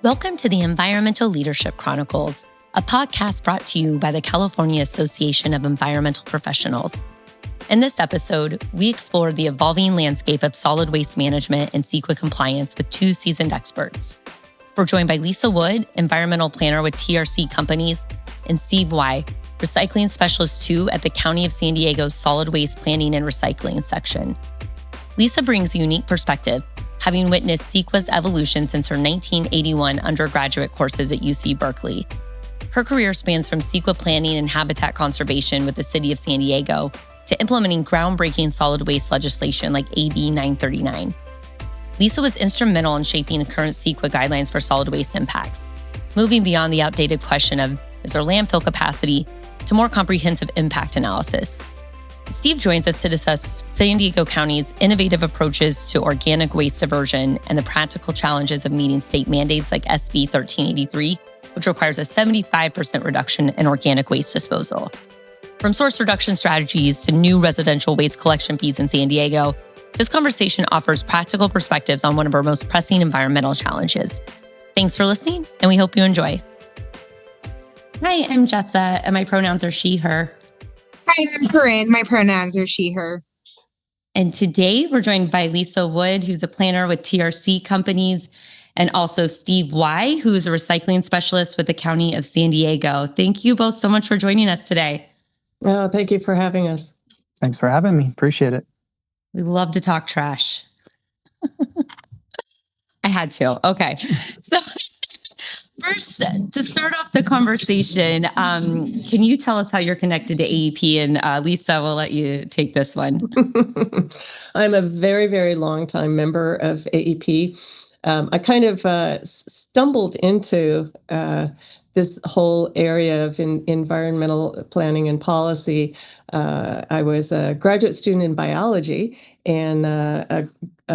Welcome to the Environmental Leadership Chronicles, a podcast brought to you by the California Association of Environmental Professionals. In this episode, we explore the evolving landscape of solid waste management and CEQA compliance with two seasoned experts. We're joined by Lisa Wood, environmental planner with TRC Companies, and Steve Weihe, recycling specialist 2 at the County of San Diego's Solid Waste Planning and Recycling section. Lisa brings a unique perspective, having witnessed CEQA's evolution since her 1981 undergraduate courses at UC Berkeley. Her career spans from CEQA planning and habitat conservation with the City of San Diego to implementing groundbreaking solid waste legislation like AB 939. Lisa was instrumental in shaping the current CEQA guidelines for solid waste impacts, moving beyond the outdated question of, is there landfill capacity, to more comprehensive impact analysis. Steve joins us to discuss San Diego County's innovative approaches to organic waste diversion and the practical challenges of meeting state mandates like SB 1383, which requires a 75% reduction in organic waste disposal. From source reduction strategies to new residential waste collection fees in San Diego, this conversation offers practical perspectives on one of our most pressing environmental challenges. Thanks for listening, and we hope you enjoy. Hi, I'm Jessa, and my pronouns are she, her. Hi, I'm Corinne. My pronouns are she, her. And today we're joined by Lisa Wood, who's a planner with TRC Companies, and also Steve Weihe, who's a recycling specialist with the County of San Diego. Thank you both so much for joining us today. Oh, thank you for having us. Thanks for having me. Appreciate it. We love to talk trash. I had to. Okay. So first, to start off the conversation, can you tell us how you're connected to AEP? And Lisa, we'll let you take this one. I'm a very, very long time member of AEP. I kind of stumbled into this whole area of environmental planning and policy. I was a graduate student in biology, and a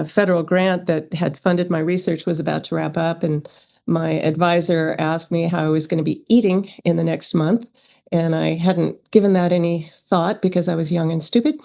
federal grant that had funded my research was about to wrap up, and my advisor asked me how I was going to be eating in the next month, and I hadn't given that any thought because I was young and stupid.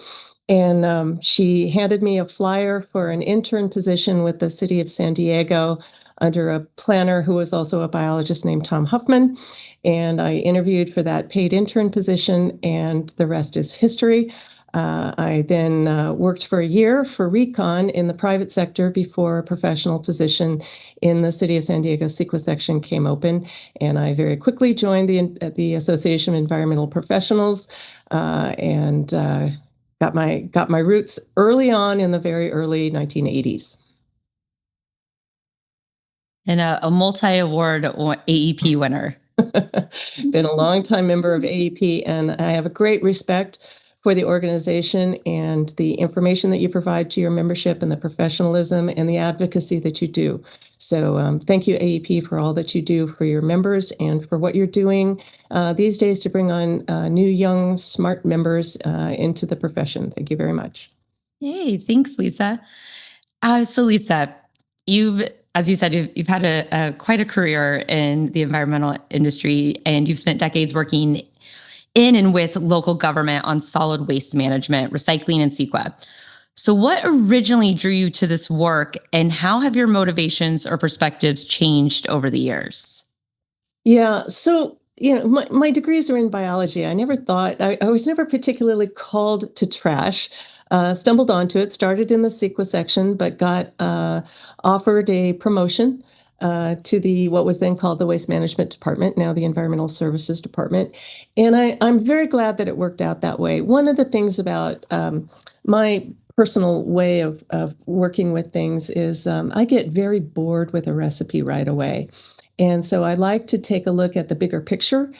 And she handed me a flyer for an intern position with the City of San Diego under a planner who was also a biologist named Tom Huffman. And I interviewed for that paid intern position, and the rest is history. I then worked for a year for recon in the private sector before a professional position in the City of San Diego CEQA section came open, and I very quickly joined the Association of Environmental Professionals and got my roots early on in the very early 1980s. And a multi-award AEP winner. Been a long-time member of AEP, and I have a great respect for the organization and the information that you provide to your membership and the professionalism and the advocacy that you do. So thank you, AEP, for all that you do for your members and for what you're doing these days to bring on new, young, smart members into the profession. Thank you very much. Hey, thanks, Lisa. So Lisa, as you said, you've had quite a career in the environmental industry, and you've spent decades working in and with local government on solid waste management, recycling, and CEQA. So what originally drew you to this work, and how have your motivations or perspectives changed over the years? Yeah, so my degrees are in biology. I never thought, I was never particularly called to trash. Stumbled onto it, started in the CEQA section, but got offered a promotion to what was then called the Waste Management Department, now the Environmental Services Department. And I'm very glad that it worked out that way. One of the things about my personal way of working with things is I get very bored with a recipe right away. And so I like to take a look at the bigger picture.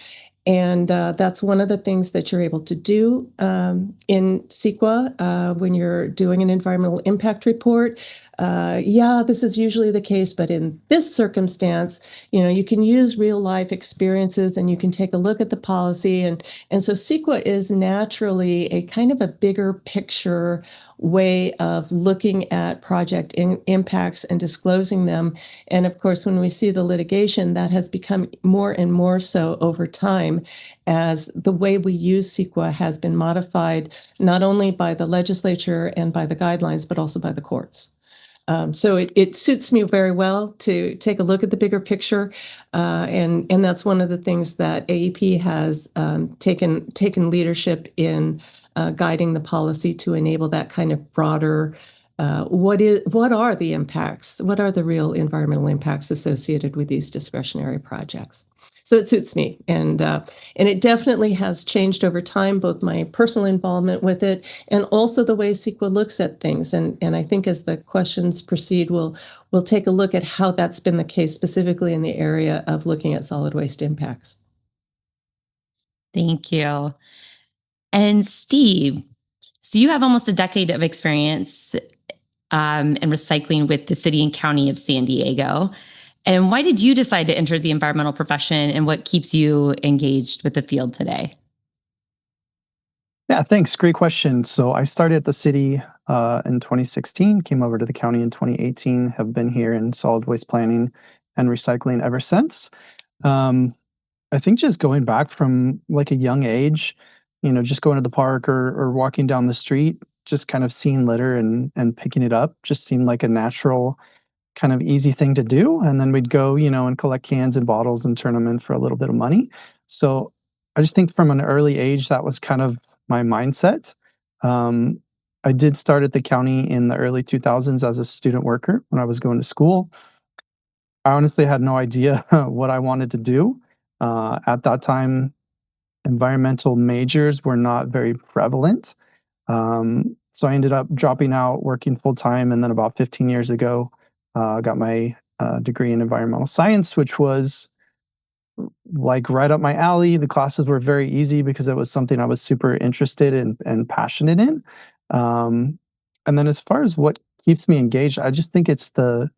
And that's one of the things that you're able to do in CEQA when you're doing an environmental impact report. This is usually the case, but in this circumstance, you can use real life experiences and you can take a look at the policy. And so CEQA is naturally a kind of a bigger picture way of looking at project impacts and disclosing them. And of course, when we see the litigation, that has become more and more so over time as the way we use CEQA has been modified not only by the legislature and by the guidelines, but also by the courts. So it suits me very well to take a look at the bigger picture, and that's one of the things that AEP has taken leadership in guiding the policy to enable that kind of broader. What are the impacts? What are the real environmental impacts associated with these discretionary projects? So it suits me, and it definitely has changed over time, both my personal involvement with it and also the way CEQA looks at things. And I think as the questions proceed, we'll take a look at how that's been the case specifically in the area of looking at solid waste impacts. Thank you. And Steve, so you have almost a decade of experience in recycling with the city and county of San Diego. And why did you decide to enter the environmental profession, and what keeps you engaged with the field today? Yeah, thanks. Great question. So I started at the city in 2016, came over to the county in 2018, have been here in solid waste planning and recycling ever since. I think just going back from like a young age, just going to the park or walking down the street, just kind of seeing litter and picking it up just seemed like a natural kind of easy thing to do. And then we'd go, and collect cans and bottles and turn them in for a little bit of money. So I just think from an early age, that was kind of my mindset. Um, I did start at the county in the early 2000s as a student worker when I was going to school. I honestly had no idea what I wanted to do. At that time, environmental majors were not very prevalent. So I ended up dropping out, working full time, and then about 15 years ago, got my degree in environmental science, which was like right up my alley. The classes were very easy because it was something I was super interested in and passionate in. Um, and then as far as what keeps me engaged, I just think it's the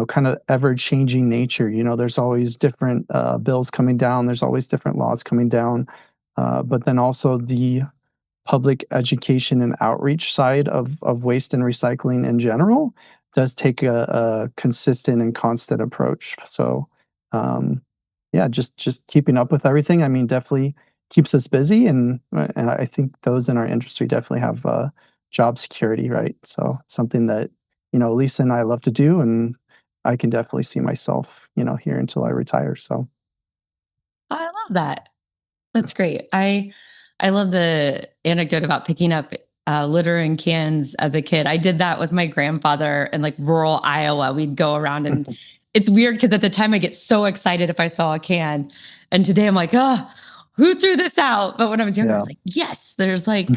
kind of ever changing nature. There's always different bills coming down. There's always different laws coming down. But then also the public education and outreach side of waste and recycling in general does take a consistent and constant approach. So, yeah, just keeping up with everything. I mean, definitely keeps us busy, and I think those in our industry definitely have job security, right? So it's something that Lisa and I love to do, and I can definitely see myself, here until I retire. So I love that. That's great. I love the anecdote about picking up litter and cans as a kid. I did that with my grandfather in like rural Iowa. We'd go around, and it's weird because at the time I get so excited if I saw a can, and today I'm like, oh, who threw this out? But when I was younger, I yeah, was like, yes, there's like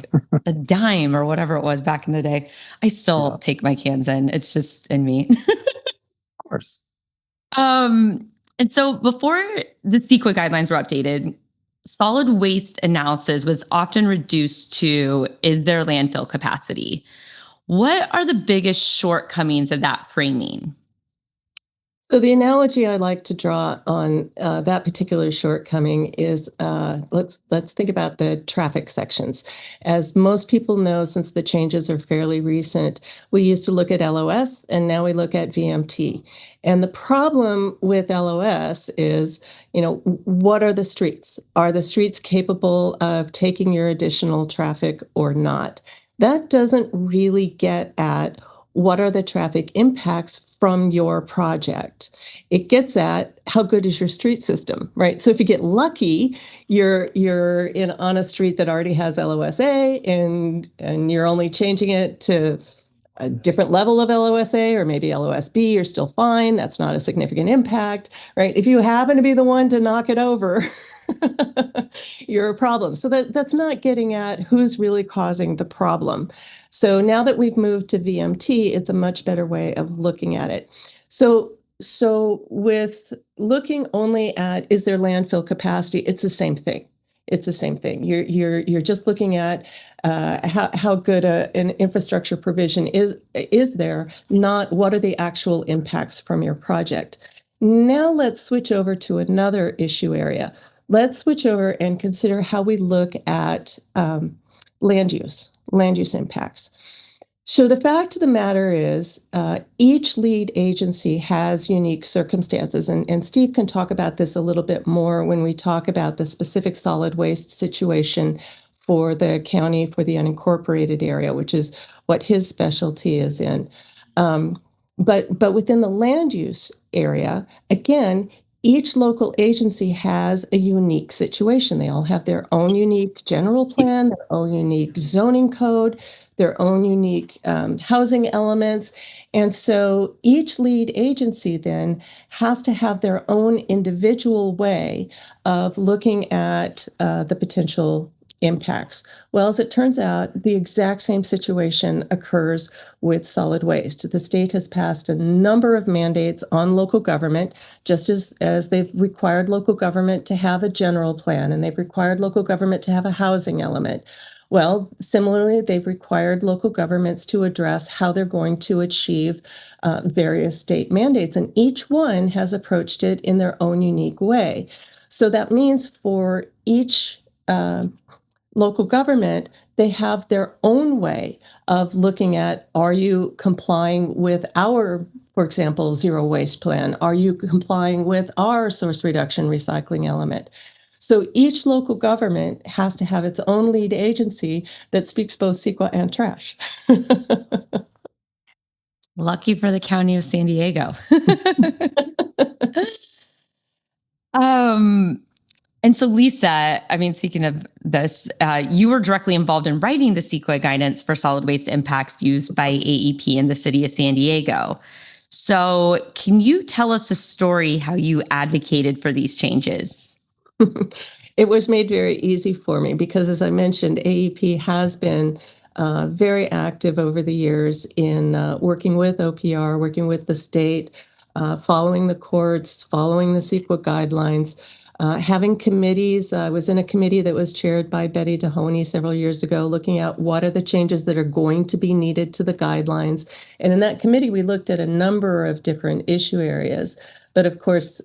a dime or whatever it was back in the day. I still yeah, take my cans in. It's just in me. of course. And so before the CEQA guidelines were updated, solid waste analysis was often reduced to, is there landfill capacity? What are the biggest shortcomings of that framing? So the analogy I like to draw on that particular shortcoming is let's think about the traffic sections. As most people know, since the changes are fairly recent, we used to look at LOS and now we look at VMT. And the problem with LOS is, what are the streets? Are the streets capable of taking your additional traffic or not? That doesn't really get at what are the traffic impacts from your project. It gets at how good is your street system, right? So if you get lucky, you're in on a street that already has LOSA and you're only changing it to a different level of LOSA or maybe LOSB, you're still fine. That's not a significant impact, right? If you happen to be the one to knock it over, you're a problem. So that's not getting at who's really causing the problem. So now that we've moved to VMT, it's a much better way of looking at it. So with looking only at is there landfill capacity, it's the same thing. It's the same thing. You're just looking at how good an infrastructure provision is there, not what are the actual impacts from your project. Now let's switch over to another issue area. Let's switch over and consider how we look at land use impacts. So the fact of the matter is each lead agency has unique circumstances, and Steve can talk about this a little bit more when we talk about the specific solid waste situation for the county, for the unincorporated area, which is what his specialty is in. But within the land use area, again, each local agency has a unique situation. They all have their own unique general plan, their own unique zoning code, their own unique housing elements. And so each lead agency then has to have their own individual way of looking at the potential impacts. Well, as it turns out, the exact same situation occurs with solid waste. The state has passed a number of mandates on local government, just as they've required local government to have a general plan and they've required local government to have a housing element. Well, similarly, they've required local governments to address how they're going to achieve various state mandates, and each one has approached it in their own unique way. So that means for each local government, they have their own way of looking at, are you complying with our, for example, zero waste plan? Are you complying with our source reduction recycling element? So each local government has to have its own lead agency that speaks both CEQA and trash. Lucky for the county of San Diego. And so, Lisa, I mean, speaking of this, you were directly involved in writing the CEQA guidance for solid waste impacts used by AEP in the city of San Diego. So can you tell us a story how you advocated for these changes? It was made very easy for me because, as I mentioned, AEP has been very active over the years in working with OPR, working with the state, following the courts, following the CEQA guidelines, having committees. I was in a committee that was chaired by Betty Dahoney several years ago, looking at what are the changes that are going to be needed to the guidelines. And in that committee, we looked at a number of different issue areas. But of course,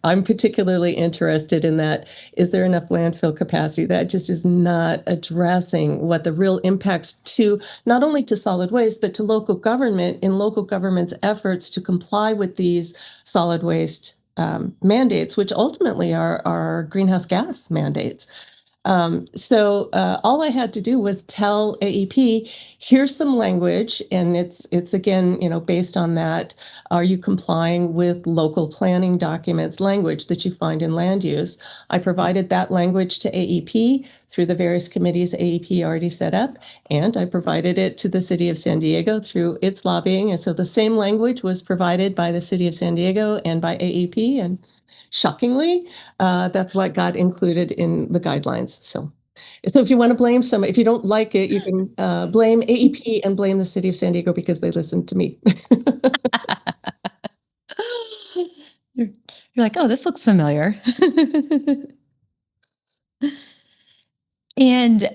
I'm particularly interested in that. Is there enough landfill capacity? That just is not addressing what the real impacts to not only to solid waste, but to local government in local government's efforts to comply with these solid waste mandates, which ultimately are greenhouse gas mandates. So all I had to do was tell AEP, here's some language, and it's again, based on that. Are you complying with local planning documents language that you find in land use? I provided that language to AEP through the various committees AEP already set up, and I provided it to the city of San Diego through its lobbying. And so the same language was provided by the city of San Diego and by AEP, and shockingly, that's what got included in the guidelines. So if you want to blame if you don't like it, you can blame AEP and blame the city of San Diego because they listened to me. You're like, oh, this looks familiar. And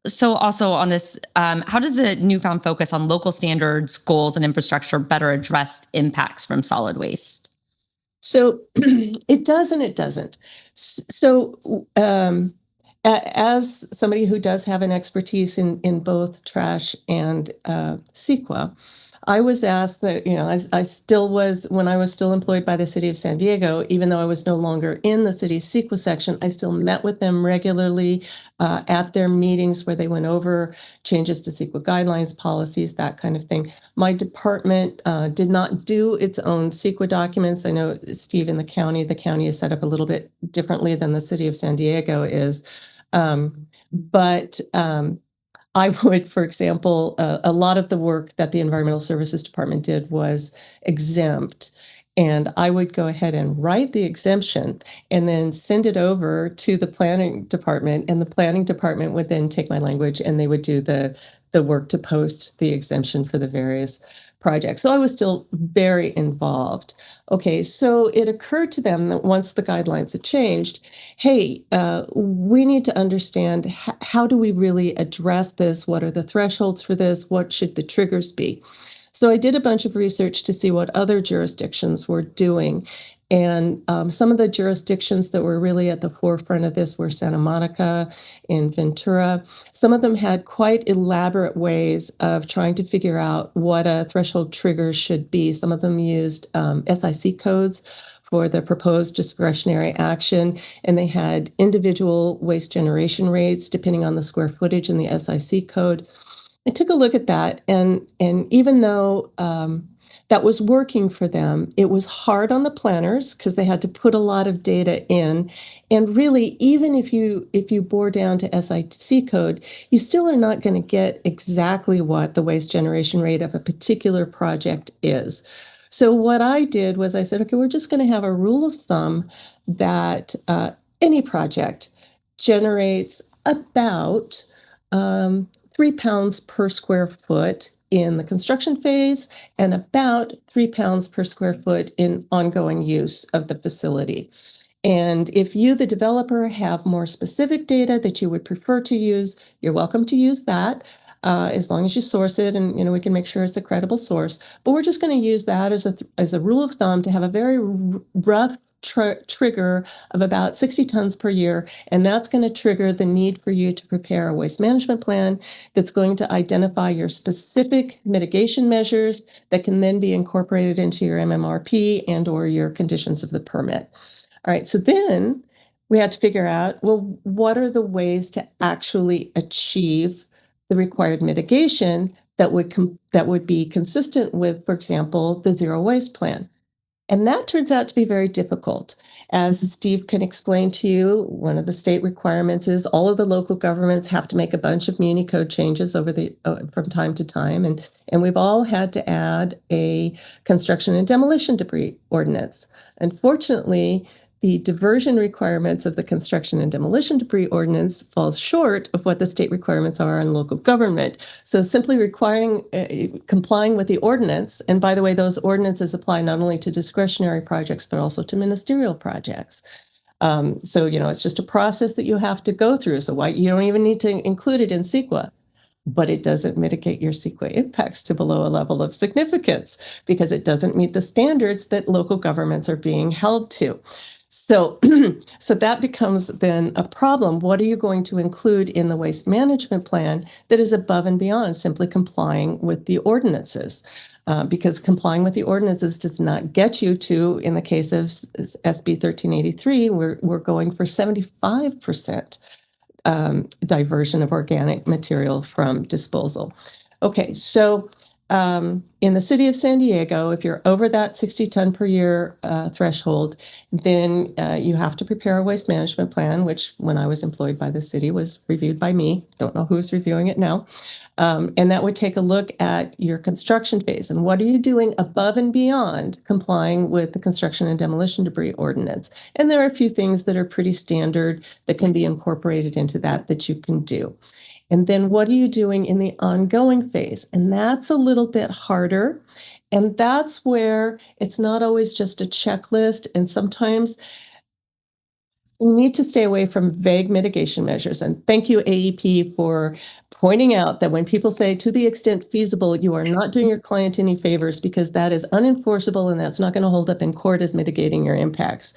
so also on this, how does a newfound focus on local standards, goals, and infrastructure better address impacts from solid waste? So it does and it doesn't. So as somebody who does have an expertise in both trash and CEQA, I was asked that, I still was, when I was still employed by the city of San Diego, even though I was no longer in the city's CEQA section, I still met with them regularly at their meetings where they went over changes to CEQA guidelines, policies, that kind of thing. My department did not do its own CEQA documents. I know, Steve, in the county is set up a little bit differently than the city of San Diego is. But I would, for example, a lot of the work that the Environmental Services Department did was exempt. And I would go ahead and write the exemption and then send it over to the planning department. And the planning department would then take my language and they would do the work to post the exemption for the various projects. So I was still very involved. Okay, so it occurred to them that once the guidelines had changed, hey, we need to understand how do we really address this? What are the thresholds for this? What should the triggers be? So I did a bunch of research to see what other jurisdictions were doing. And some of the jurisdictions that were really at the forefront of this were Santa Monica and Ventura. Some of them had quite elaborate ways of trying to figure out what a threshold trigger should be. Some of them used SIC codes for the proposed discretionary action, and they had individual waste generation rates depending on the square footage in the SIC code. I took a look at that, and even though that was working for them, it was hard on the planners because they had to put a lot of data in. And really, even if you bore down to SIC code, you still are not going to get exactly what the waste generation rate of a particular project is. So what I did was I said, okay, we're just going to have a rule of thumb that any project generates about 3 pounds per square foot in the construction phase and about 3 pounds per square foot in ongoing use of the facility. And if you, the developer, have more specific data that you would prefer to use, you're welcome to use that. As long as you source it, and we can make sure it's a credible source. But we're just going to use that as a rule of thumb to have a very rough trigger of about 60 tons per year, and that's going to trigger the need for you to prepare a waste management plan that's going to identify your specific mitigation measures that can then be incorporated into your MMRP and or your conditions of the permit. All right, so then we had to figure out, well, what are the ways to actually achieve the required mitigation that would be consistent with, for example, the zero waste plan? And that turns out to be very difficult. As Steve can explain to you, one of the state requirements is all of the local governments have to make a bunch of muni code changes from time to time. And we've all had to add a construction and demolition debris ordinance. Unfortunately, the diversion requirements of the construction and demolition debris ordinance falls short of what the state requirements are on local government. So simply complying with the ordinance, and by the way, those ordinances apply not only to discretionary projects, but also to ministerial projects. So, it's just a process that you have to go through. So you don't even need to include it in CEQA, but it doesn't mitigate your CEQA impacts to below a level of significance because it doesn't meet the standards that local governments are being held to. So, so that becomes then a problem. What are you going to include in the waste management plan that is above and beyond simply complying with the ordinances? Because complying with the ordinances does not get you to, in the case of SB 1383, we're going for 75% diversion of organic material from disposal. Okay, so in the city of San Diego, if you're over that 60 ton per year threshold, then you have to prepare a waste management plan, which when I was employed by the city was reviewed by me. Don't know who's reviewing it now. And that would take a look at your construction phase and what are you doing above and beyond complying with the construction and demolition debris ordinance. And there are a few things that are pretty standard that can be incorporated into that you can do. And then what are you doing in the ongoing phase? And that's a little bit harder. And that's where it's not always just a checklist. And sometimes we need to stay away from vague mitigation measures. And thank you, AEP, for pointing out that when people say to the extent feasible, you are not doing your client any favors because that is unenforceable and that's not going to hold up in court as mitigating your impacts.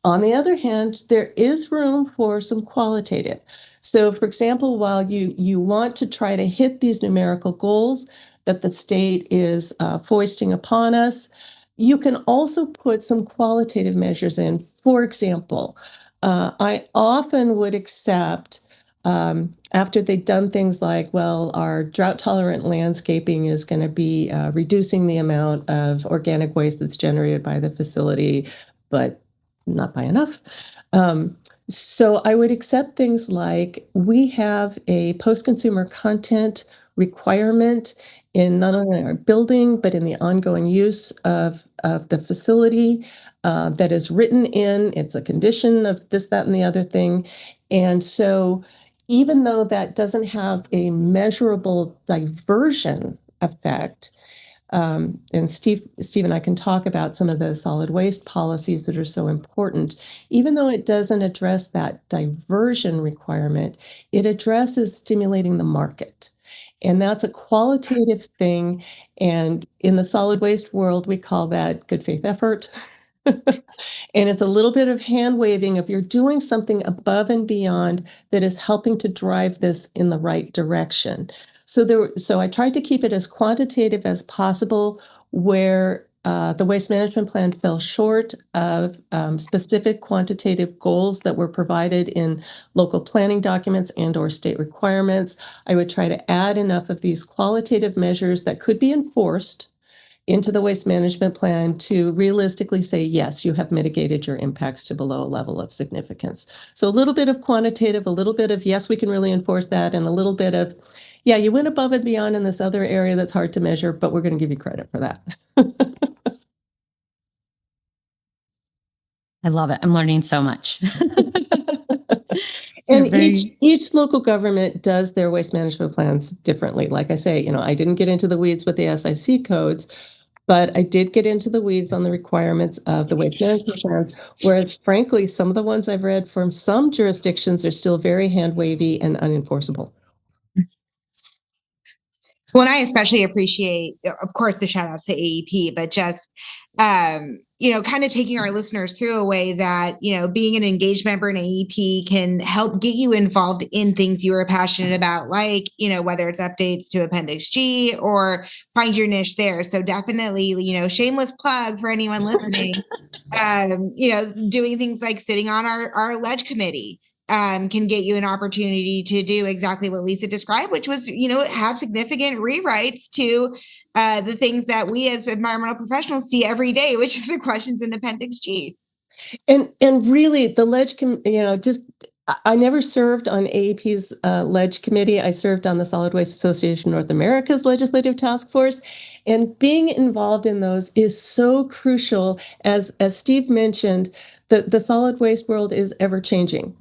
On the other hand, there is room for some qualitative. So, for example, while you want to try to hit these numerical goals that the state is foisting upon us, you can also put some qualitative measures in. For example, I often would accept after they've done things like, well, our drought-tolerant landscaping is going to be reducing the amount of organic waste that's generated by the facility, but not by enough. So I would accept things like we have a post-consumer content requirement in not only our building, but in the ongoing use of the facility that is written in. It's a condition of this, that, and the other thing. And so even though that doesn't have a measurable diversion effect, and Steve and I can talk about some of the solid waste policies that are so important. Even though it doesn't address that diversion requirement, it addresses stimulating the market. And that's a qualitative thing. And in the solid waste world, we call that good faith effort. And it's a little bit of hand waving if you're doing something above and beyond that is helping to drive this in the right direction. So I tried to keep it as quantitative as possible where the waste management plan fell short of specific quantitative goals that were provided in local planning documents and or state requirements. I would try to add enough of these qualitative measures that could be enforced into the waste management plan to realistically say, yes, you have mitigated your impacts to below a level of significance. So a little bit of quantitative, a little bit of, yes, we can really enforce that, and a little bit of, yeah, you went above and beyond in this other area that's hard to measure, but we're going to give you credit for that. I love it. I'm learning so much. And each local government does their waste management plans differently. Like I say, I didn't get into the weeds with the SIC codes, but I did get into the weeds on the requirements of the waste management plans, whereas frankly, some of the ones I've read from some jurisdictions are still very hand-wavy and unenforceable. Well, and I especially appreciate, of course, the shout outs to AEP, but just, kind of taking our listeners through a way that, being an engaged member in AEP can help get you involved in things you are passionate about, like, whether it's updates to Appendix G or find your niche there. So definitely, shameless plug for anyone listening, doing things like sitting on our ledge committee. Can get you an opportunity to do exactly what Lisa described, which was, have significant rewrites to the things that we as environmental professionals see every day, which is the questions in Appendix G. And really, the ledge, I never served on AEP's ledge committee. I served on the Solid Waste Association North America's legislative task force. And being involved in those is so crucial. As Steve mentioned, the solid waste world is ever changing.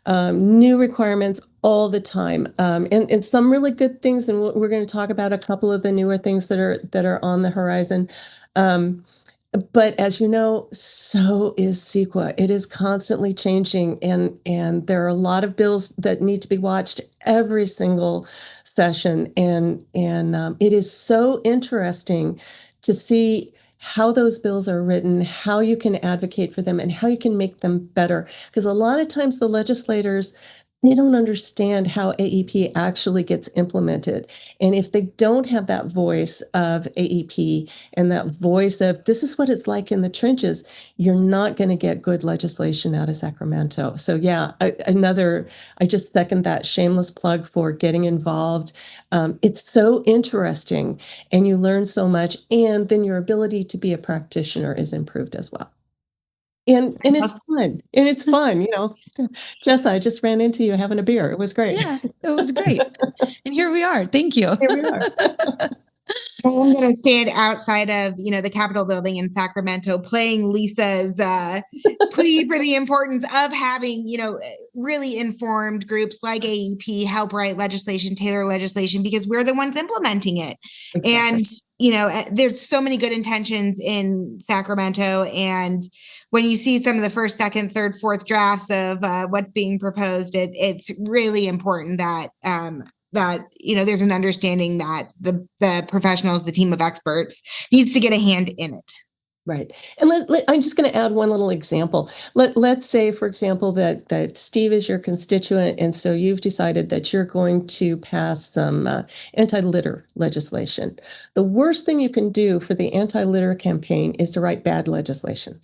New requirements all the time, and some really good things. And we're going to talk about a couple of the newer things that are on the horizon. But as you know, so is CEQA. It is constantly changing, and there are a lot of bills that need to be watched every single session. And it is so interesting to see how those bills are written, how you can advocate for them, and how you can make them better. Because a lot of times the legislators, they don't understand how AEP actually gets implemented. And if they don't have that voice of AEP and that voice of this is what it's like in the trenches, you're not going to get good legislation out of Sacramento. So yeah, I just second that shameless plug for getting involved. It's so interesting and you learn so much, and then your ability to be a practitioner is improved as well. And it's fun. And it's fun, Jetha, I just ran into you having a beer. It was great. Yeah, it was great. And here we are. Thank you. Here we are. I'm going to stand outside of, the Capitol building in Sacramento playing Lisa's plea for the importance of having, really informed groups like AEP help write legislation, tailor legislation, because we're the ones implementing it. Exactly. And, there's so many good intentions in Sacramento. And when you see some of the first, second, third, fourth drafts of what's being proposed, it's really important that there's an understanding that the professionals, the team of experts, needs to get a hand in it. Right. And I'm just going to add one little example. Let's say, for example, that Steve is your constituent, and so you've decided that you're going to pass some anti-litter legislation. The worst thing you can do for the anti-litter campaign is to write bad legislation.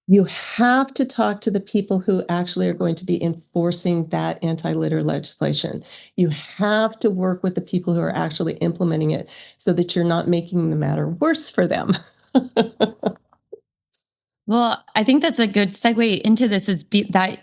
You have to talk to the people who actually are going to be enforcing that anti-litter legislation. You have to work with the people who are actually implementing it so that you're not making the matter worse for them. Well, I think that's a good segue into this is that,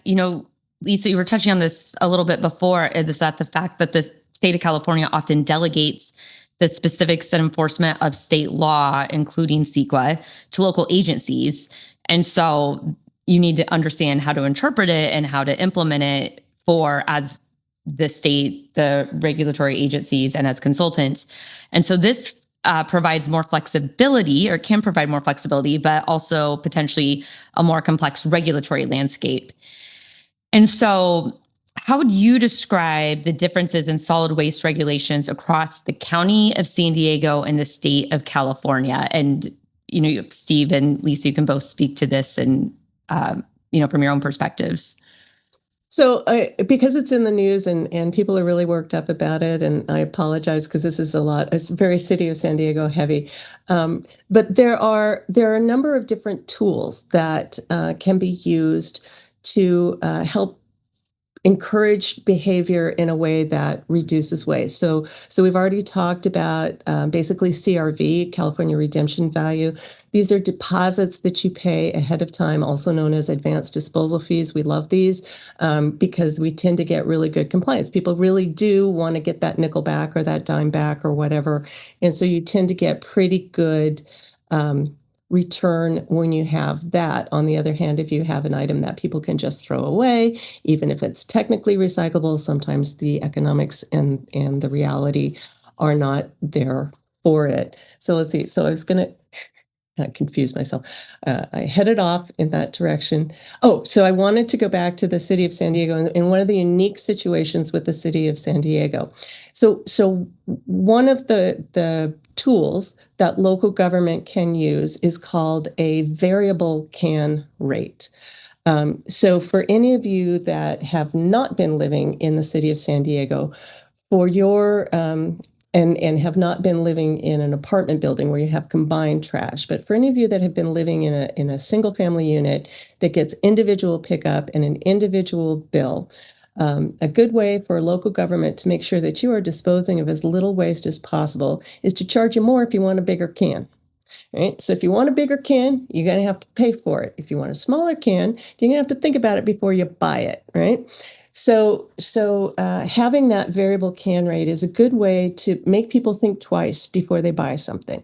Lisa, you were touching on this a little bit before, is that the fact that the state of California often delegates the specifics and enforcement of state law, including CEQA, to local agencies. And so you need to understand how to interpret it and how to implement it as the state, the regulatory agencies, and as consultants. And so this provides more flexibility, or can provide more flexibility, but also potentially a more complex regulatory landscape. And so how would you describe the differences in solid waste regulations across the county of San Diego and the state of California? And, Steve and Lisa, you can both speak to this and, from your own perspectives. So because it's in the news and people are really worked up about it, and I apologize because this is it's very City of San Diego heavy. But there are a number of different tools that can be used to help encourage behavior in a way that reduces waste. So we've already talked about basically CRV, California Redemption Value. These are deposits that you pay ahead of time, also known as advanced disposal fees. We love these because we tend to get really good compliance. People really do want to get that nickel back or that dime back or whatever. And so you tend to get pretty good return when you have that. On the other hand, if you have an item that people can just throw away, even if it's technically recyclable, sometimes the economics and the reality are not there for it. So let's see. So I was going to confuse myself. I headed off in that direction. Oh, so I wanted to go back to the City of San Diego and one of the unique situations with the City of San Diego. So one of the tools that local government can use is called a variable can rate. So for any of you that have not been living in the City of San Diego, for your and have not been living in an apartment building where you have combined trash, but for any of you that have been living in a single family unit that gets individual pickup and an individual bill, a good way for local government to make sure that you are disposing of as little waste as possible is to charge you more if you want a bigger can. Right? So if you want a bigger can, you're going to have to pay for it. If you want a smaller can, you're going to have to think about it before you buy it, right? So having that variable can rate is a good way to make people think twice before they buy something.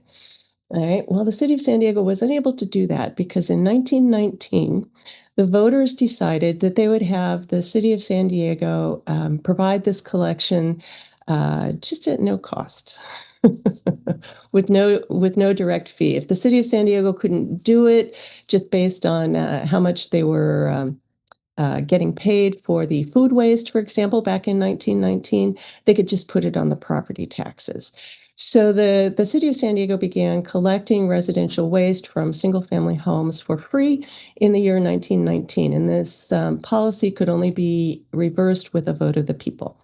All right. Well, the City of San Diego wasn't able to do that because in 1919, the voters decided that they would have the City of San Diego provide this collection just at no cost. with no direct fee. If the City of San Diego couldn't do it just based on how much they were getting paid for the food waste, for example, back in 1919, they could just put it on the property taxes. So the City of San Diego began collecting residential waste from single-family homes for free in the year 1919, and this policy could only be reversed with a vote of the people.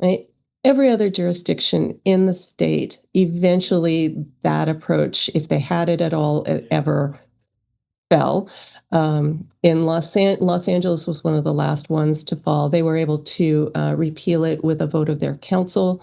Right? Every other jurisdiction in the state, eventually that approach, if they had it at all, ever fell. In Los Angeles was one of the last ones to fall. They were able to repeal it with a vote of their council,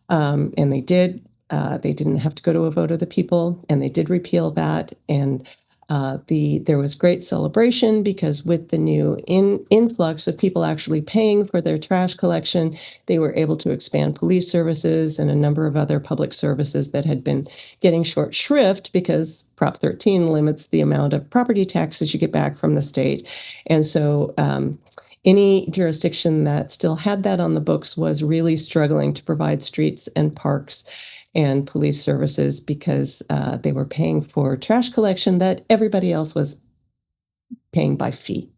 and they did. They didn't have to go to a vote of the people, and they did repeal that. And there was great celebration because with the new influx of people actually paying for their trash collection, they were able to expand police services and a number of other public services that had been getting short shrift because Prop 13 limits the amount of property taxes you get back from the state. And so any jurisdiction that still had that on the books was really struggling to provide streets and parks and police services because they were paying for trash collection that everybody else was paying by fee.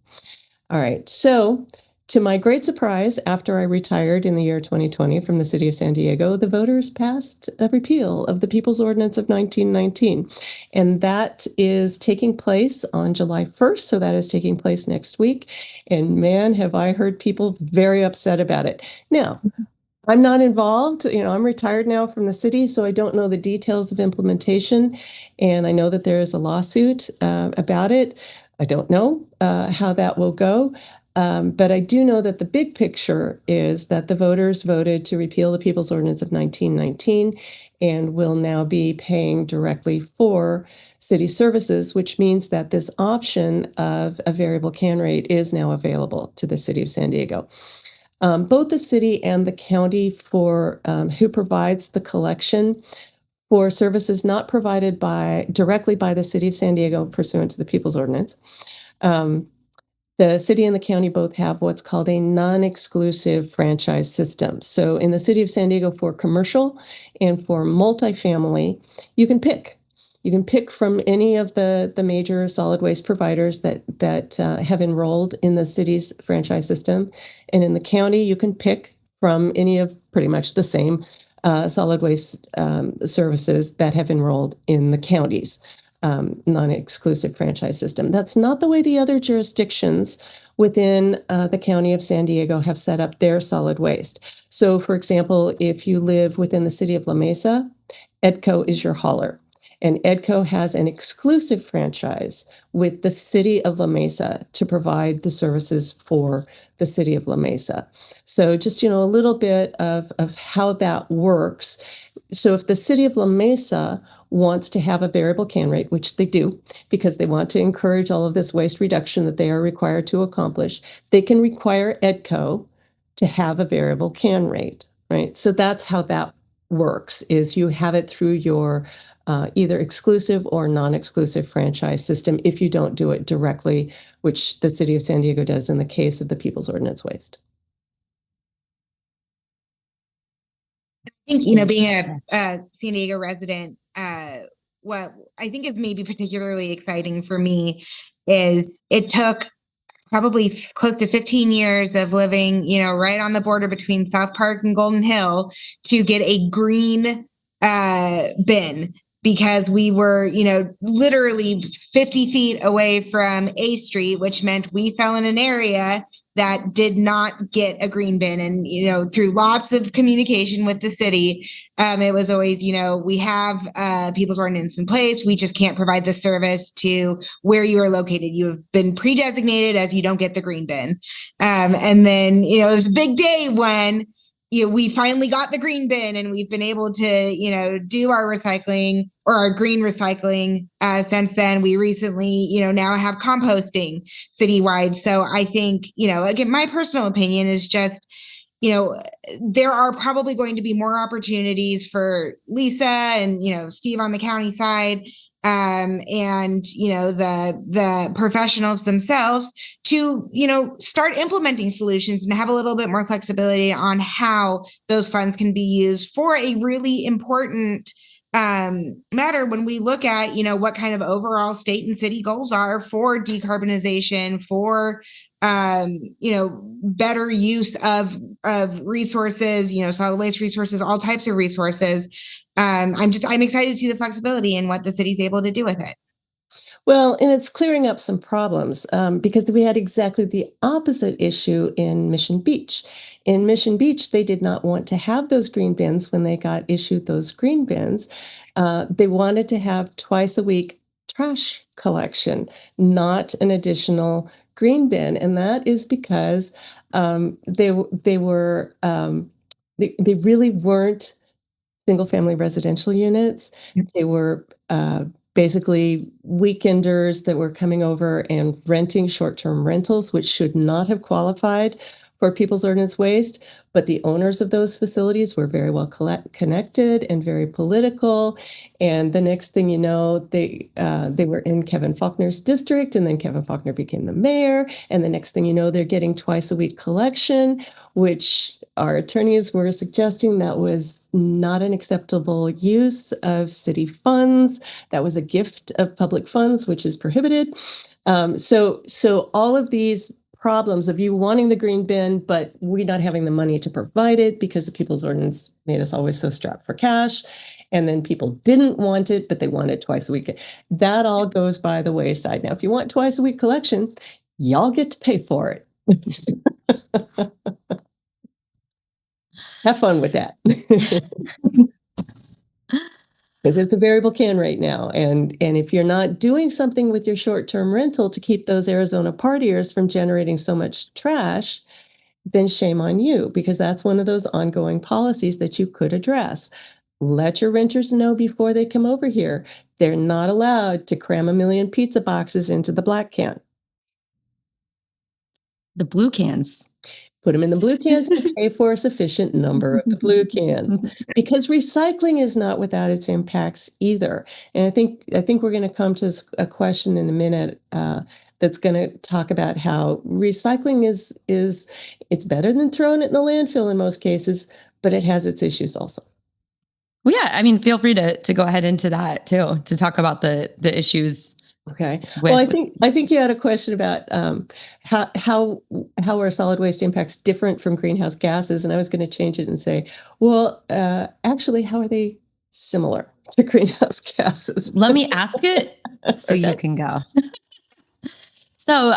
All right. So to my great surprise, after I retired in the year 2020 from the City of San Diego, the voters passed a repeal of the People's Ordinance of 1919. And that is taking place on July 1st. So that is taking place next week. And man, have I heard people very upset about it. Now, I'm not involved. I'm retired now from the city, so I don't know the details of implementation. And I know that there is a lawsuit about it. I don't know how that will go. But I do know that the big picture is that the voters voted to repeal the People's Ordinance of 1919 and will now be paying directly for city services, which means that this option of a variable can rate is now available to the City of San Diego. Both the city and the county for who provides the collection for services not provided directly by the City of San Diego pursuant to the People's Ordinance. The city and the county both have what's called a non-exclusive franchise system. So in the City of San Diego for commercial and for multifamily, you can pick. You can pick from any of the major solid waste providers that have enrolled in the city's franchise system. And in the county, you can pick from any of pretty much the same solid waste services that have enrolled in the counties. non-exclusive franchise system. That's not the way the other jurisdictions within the County of San Diego have set up their solid waste. So, for example, if you live within the city of La Mesa, EDCO is your hauler. And EDCO has an exclusive franchise with the city of La Mesa to provide the services for the city of La Mesa. So just, a little bit of how that works. So if the city of La Mesa wants to have a variable can rate, which they do, because they want to encourage all of this waste reduction that they are required to accomplish, they can require EDCO to have a variable can rate, right? So that's how that works, is you have it through your either exclusive or non-exclusive franchise system if you don't do it directly, which the city of San Diego does in the case of the People's Ordinance Waste. I think, being a San Diego resident, what I think is maybe particularly exciting for me is it took probably close to 15 years of living, right on the border between South Park and Golden Hill to get a green bin, because we were, literally 50 feet away from A Street, which meant we fell in an area that did not get a green bin. And, through lots of communication with the city, it was always, we have People's Ordinance in place. We just can't provide the service to where you are located. You have been pre-designated as you don't get the green bin. And then, it was a big day when we finally got the green bin, and we've been able to, do our recycling or our green recycling since then. We recently, now have composting citywide. So I think, again, my personal opinion is just, there are probably going to be more opportunities for Lisa and, Steve on the county side, and, the professionals themselves to, start implementing solutions and have a little bit more flexibility on how those funds can be used for a really important matter when we look at, what kind of overall state and city goals are for decarbonization, for, better use of resources, solid waste resources, all types of resources. I'm excited to see the flexibility and what the city's able to do with it. Well, and it's clearing up some problems because we had exactly the opposite issue in Mission Beach. In Mission Beach, they did not want to have those green bins when they got issued those green bins. They wanted to have twice a week trash collection, not an additional green bin. And that is because they really weren't single family residential units. They were basically weekenders that were coming over and renting short-term rentals, which should not have qualified for People's Ordinance Waste. But the owners of those facilities were very well connected and very political. And the next thing you know, they were in Kevin Faulkner's district, and then Kevin Faulkner became the mayor. And the next thing you know, they're getting twice a week collection, which our attorneys were suggesting that was not an acceptable use of city funds. That was a gift of public funds, which is prohibited. So all of these problems of you wanting the green bin, but we not having the money to provide it because the People's Ordinance made us always so strapped for cash. And then people didn't want it, but they want it twice a week. That all goes by the wayside. Now, if you want twice a week collection, y'all get to pay for it. Have fun with that. Because it's a variable can right now. And if you're not doing something with your short-term rental to keep those Arizona partiers from generating so much trash, then shame on you, because that's one of those ongoing policies that you could address. Let your renters know before they come over here. They're not allowed to cram 1 million pizza boxes into the black can. The blue cans. Put them in the blue cans and pay for a sufficient number of the blue cans, because recycling is not without its impacts either. And I think we're going to come to a question in a minute that's going to talk about how recycling is it's better than throwing it in the landfill in most cases, but it has its issues also. Well, yeah, I mean, feel free to go ahead into that too, to talk about the issues. Okay. Well, I think you had a question about how are solid waste impacts different from greenhouse gases, and I was going to change it and say, well, actually, how are they similar to greenhouse gases? Let me ask it So you can go. So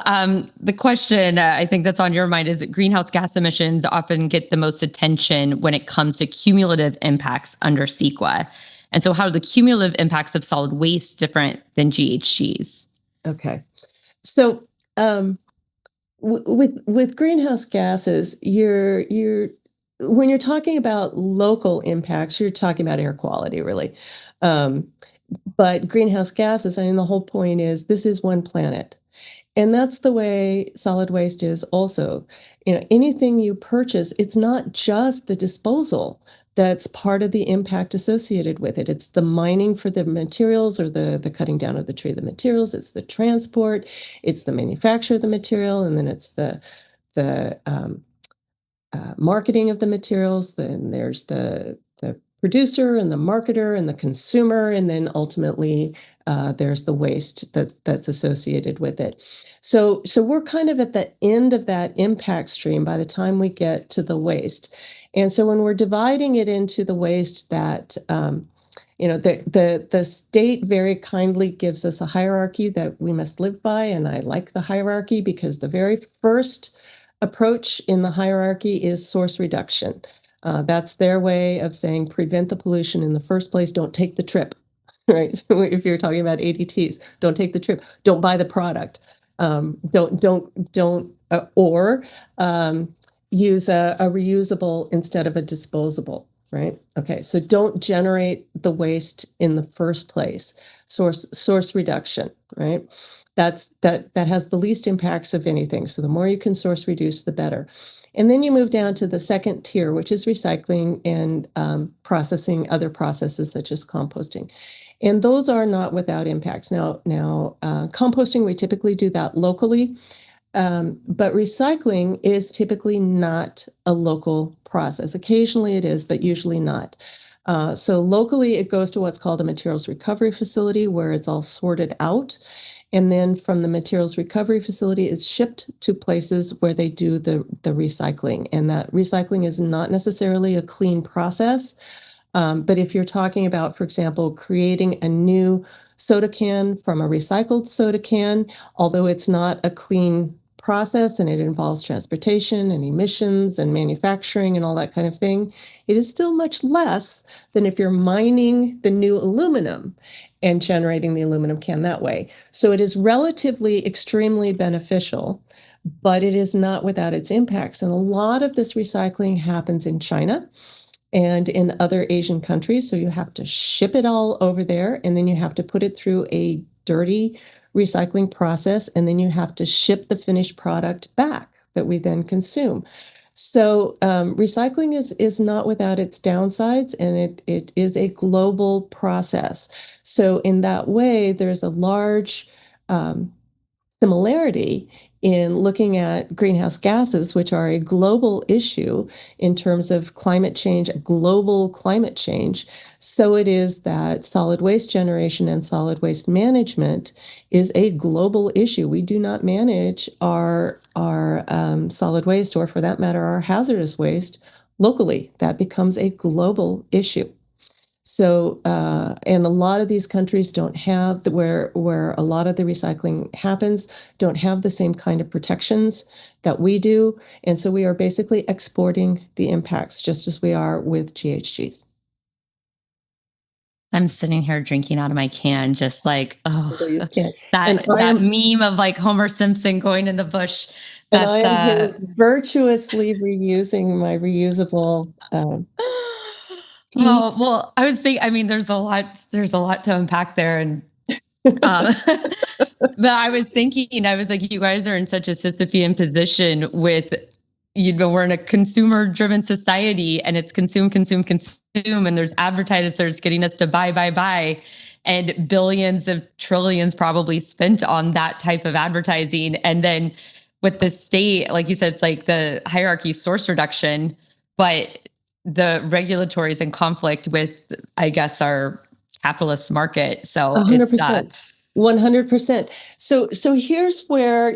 the question I think that's on your mind is that greenhouse gas emissions often get the most attention when it comes to cumulative impacts under CEQA. And so how are the cumulative impacts of solid waste different than GHGs? Okay. So with greenhouse gases, you're when you're talking about local impacts, you're talking about air quality, really. But greenhouse gases, I mean, the whole point is this is one planet. And that's the way solid waste is also. Anything you purchase, it's not just the disposal that's part of the impact associated with it. It's the mining for the materials or the cutting down of the tree of the materials. It's the transport, it's the manufacture of the material, and then it's the marketing of the materials. Then there's the producer and the marketer and the consumer, and then ultimately there's the waste that's associated with it. So we're kind of at the end of that impact stream by the time we get to the waste. And so when we're dividing it into the waste that the state very kindly gives us a hierarchy that we must live by, and I like the hierarchy because the very first approach in the hierarchy is source reduction. That's their way of saying prevent the pollution in the first place. Don't take the trip, right? If you're talking about ADTs, don't take the trip. Don't buy the product. Don't use a reusable instead of a disposable, right? Okay, so don't generate the waste in the first place. Source reduction, right? That has the least impacts of anything. So the more you can source reduce, the better. And then you move down to the second tier, which is recycling and processing, other processes such as composting. And those are not without impacts. Now, composting, we typically do that locally, but recycling is typically not a local process. Occasionally it is, but usually not. So locally, it goes to what's called a materials recovery facility where it's all sorted out. And then from the materials recovery facility, it's shipped to places where they do the recycling. And that recycling is not necessarily a clean process. But if you're talking about, for example, creating a new soda can from a recycled soda can, although it's not a clean process and it involves transportation and emissions and manufacturing and all that kind of thing, it is still much less than if you're mining the new aluminum and generating the aluminum can that way. So it is relatively extremely beneficial, but it is not without its impacts. And a lot of this recycling happens in China and in other Asian countries. So you have to ship it all over there, and then you have to put it through a dirty recycling process, and then you have to ship the finished product back that we then consume. So recycling is not without its downsides, and it is a global process. So in that way, there's a large similarity in looking at greenhouse gases, which are a global issue in terms of climate change, global climate change. So it is that solid waste generation and solid waste management is a global issue. We do not manage our solid waste, or for that matter, our hazardous waste locally. That becomes a global issue. So, and a lot of these countries don't have where a lot of the recycling happens, don't have the same kind of protections that we do. And so we are basically exporting the impacts just as we are with GHGs. I'm sitting here drinking out of my can, just like, oh, that meme of like Homer Simpson going in the bush. And I am here virtuously reusing my reusable. Oh, well, I was thinking, I mean, there's a lot to unpack there. And, but I was thinking, I was like, you guys are in such a Sisyphean position with, we're in a consumer driven society, and it's consume. And there's advertisers getting us to buy, and billions of trillions probably spent on that type of advertising. And then with the state, like you said, it's like the hierarchy source reduction, but the regulatory is in conflict with, I guess, our capitalist market. So 100%. 100%. So here's where,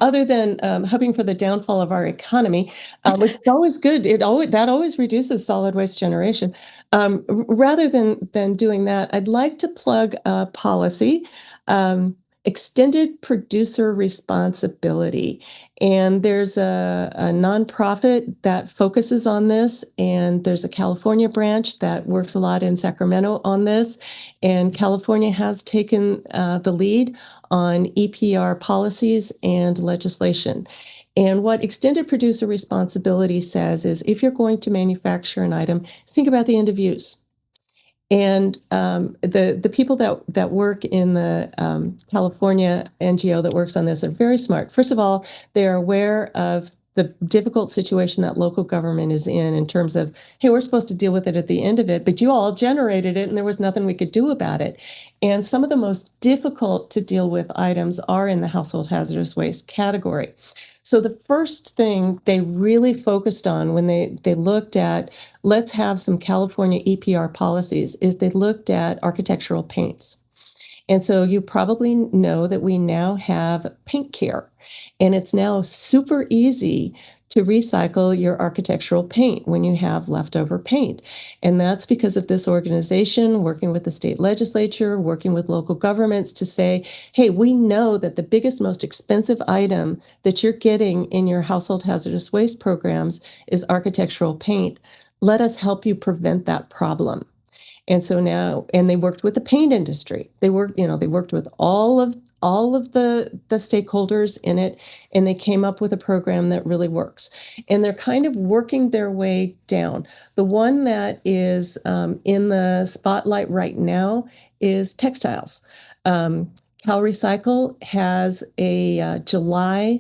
other than hoping for the downfall of our economy, which is always good, that always reduces solid waste generation. Rather than doing that, I'd like to plug a policy, extended producer responsibility. And there's a nonprofit that focuses on this, and there's a California branch that works a lot in Sacramento on this. And California has taken the lead on EPR policies and legislation. And what extended producer responsibility says is if you're going to manufacture an item, think about the end of use. And the people that work in the California NGO that works on this are very smart. First of all, they are aware of the difficult situation that local government is in terms of, hey, we're supposed to deal with it at the end of it, but you all generated it and there was nothing we could do about it. And some of the most difficult to deal with items are in the household hazardous waste category. So the first thing they really focused on when they looked at, let's have some California EPR policies, is they looked at architectural paints. And so you probably know that we now have paint care, and it's now super easy to recycle your architectural paint when you have leftover paint. And that's because of this organization working with the state legislature, working with local governments to say, hey, we know that the biggest, most expensive item that you're getting in your household hazardous waste programs is architectural paint. Let us help you prevent that problem. And so now, and they worked with the paint industry. They worked with all of the stakeholders in it, and they came up with a program that really works. And they're kind of working their way down. The one that is in the spotlight right now is textiles. CalRecycle has a July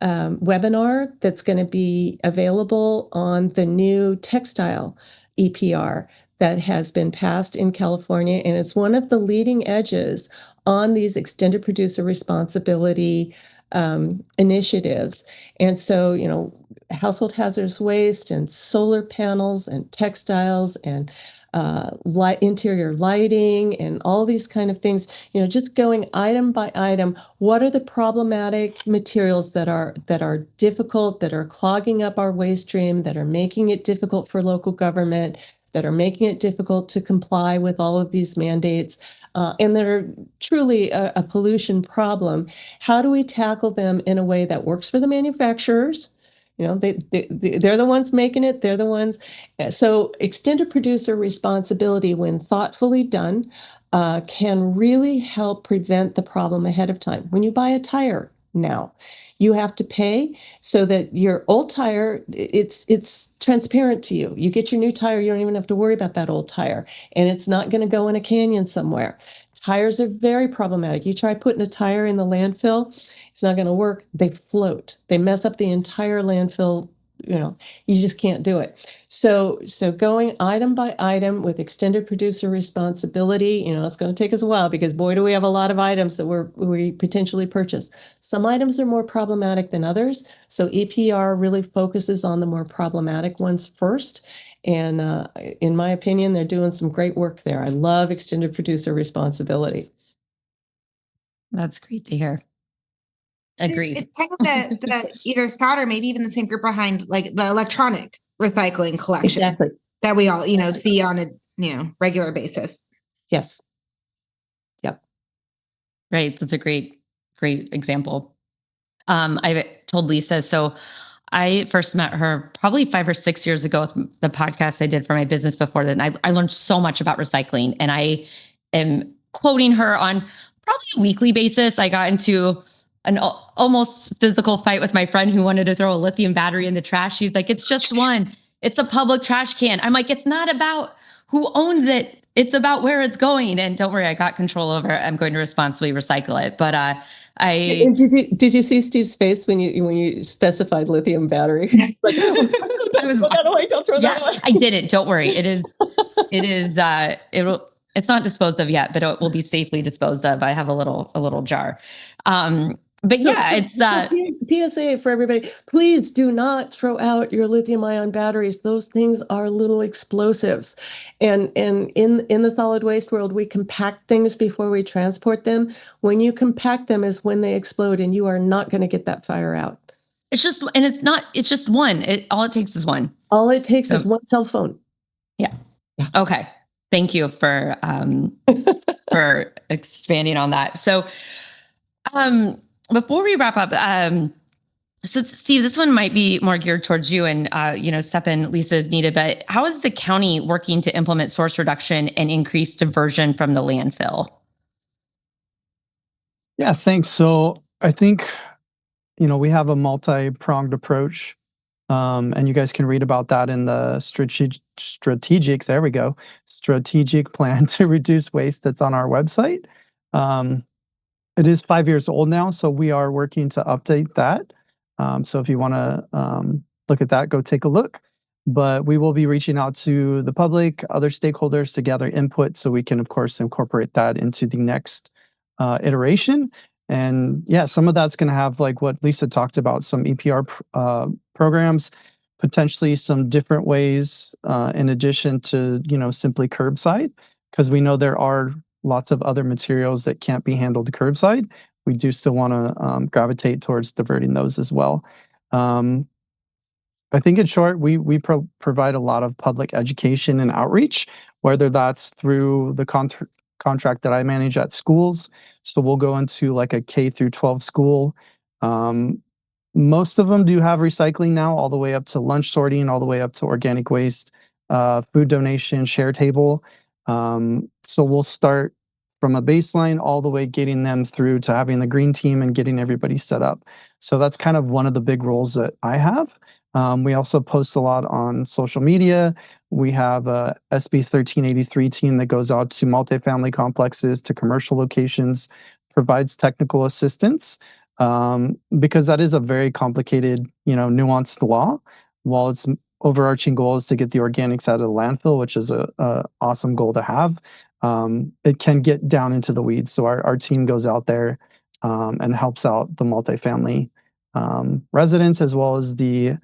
webinar that's going to be available on the new textile EPR that has been passed in California, and it's one of the leading edges on these extended producer responsibility initiatives. And so, household hazardous waste and solar panels and textiles and interior lighting and all these kind of things, just going item by item. What are the problematic materials that are difficult, that are clogging up our waste stream, that are making it difficult for local government, that are making it difficult to comply with all of these mandates, and that are truly a pollution problem? How do we tackle them in a way that works for the manufacturers? They're the ones making it. They're the ones. So extended producer responsibility, when thoughtfully done, can really help prevent the problem ahead of time. When you buy a tire now, you have to pay so that your old tire, it's transparent to you. You get your new tire, you don't even have to worry about that old tire, and it's not going to go in a canyon somewhere. Tires are very problematic. You try putting a tire in the landfill, it's not going to work. They float. They mess up the entire landfill. You just can't do it. So going item by item with extended producer responsibility, it's going to take us a while because boy, do we have a lot of items that we potentially purchase. Some items are more problematic than others. So EPR really focuses on the more problematic ones first. And in my opinion, they're doing some great work there. I love extended producer responsibility. That's great to hear. Agreed. It's kind of the either thought or maybe even the same group behind like the electronic recycling collection that we all, see on a, regular basis. Yes. Yep. Right. That's a great example. I told Lisa, so I first met her probably 5 or 6 years ago with the podcast I did for my business before that. And I learned so much about recycling, and I am quoting her on probably a weekly basis. I got into an almost physical fight with my friend who wanted to throw a lithium battery in the trash. She's like, it's just one. It's a public trash can. I'm like, it's not about who owns it. It's about where it's going. And don't worry, I got control over it. I'm going to responsibly recycle it. But and did you see Steve's face when you specified lithium battery? Like, I was that away. Don't throw that away. I didn't. Don't worry. It's not disposed of yet, but it will be safely disposed of. I have a little jar. But yeah, it's that. PSA for everybody, please do not throw out your lithium ion batteries. Those things are little explosives. And in the solid waste world, we compact things before we transport them. When you compact them is when they explode, and you are not going to get that fire out. It's just one. All it takes is one. All it takes is one cell phone. Yeah. Okay. Thank you for expanding on that. So, before we wrap up, so Steve, this one might be more geared towards you, and step in, Lisa, is needed. But how is the county working to implement source reduction and increase diversion from the landfill? Yeah, thanks. So I think we have a multi-pronged approach, and you guys can read about that in the strategic. There we go. Strategic plan to reduce waste that's on our website. It is 5 years old now, so we are working to update that. So if you want to look at that, go take a look. But we will be reaching out to the public, other stakeholders to gather input so we can, of course, incorporate that into the next iteration. And yeah, some of that's going to have, like what Lisa talked about, some EPR programs, potentially some different ways in addition to, simply curbside, because we know there are lots of other materials that can't be handled curbside. We do still want to gravitate towards diverting those as well. I think in short, we provide a lot of public education and outreach, whether that's through the contract that I manage at schools. So we'll go into like a K through 12 school. Most of them do have recycling now, all the way up to lunch sorting, all the way up to organic waste, food donation, share table. So we'll start from a baseline all the way getting them through to having the green team and getting everybody set up. So that's kind of one of the big roles that I have. We also post a lot on social media. We have a SB 1383 team that goes out to multifamily complexes, to commercial locations, provides technical assistance, because that is a very complicated, nuanced law. While its overarching goal is to get the organics out of the landfill, which is a awesome goal to have, it can get down into the weeds. So our team goes out there and helps out the multifamily residents as well as the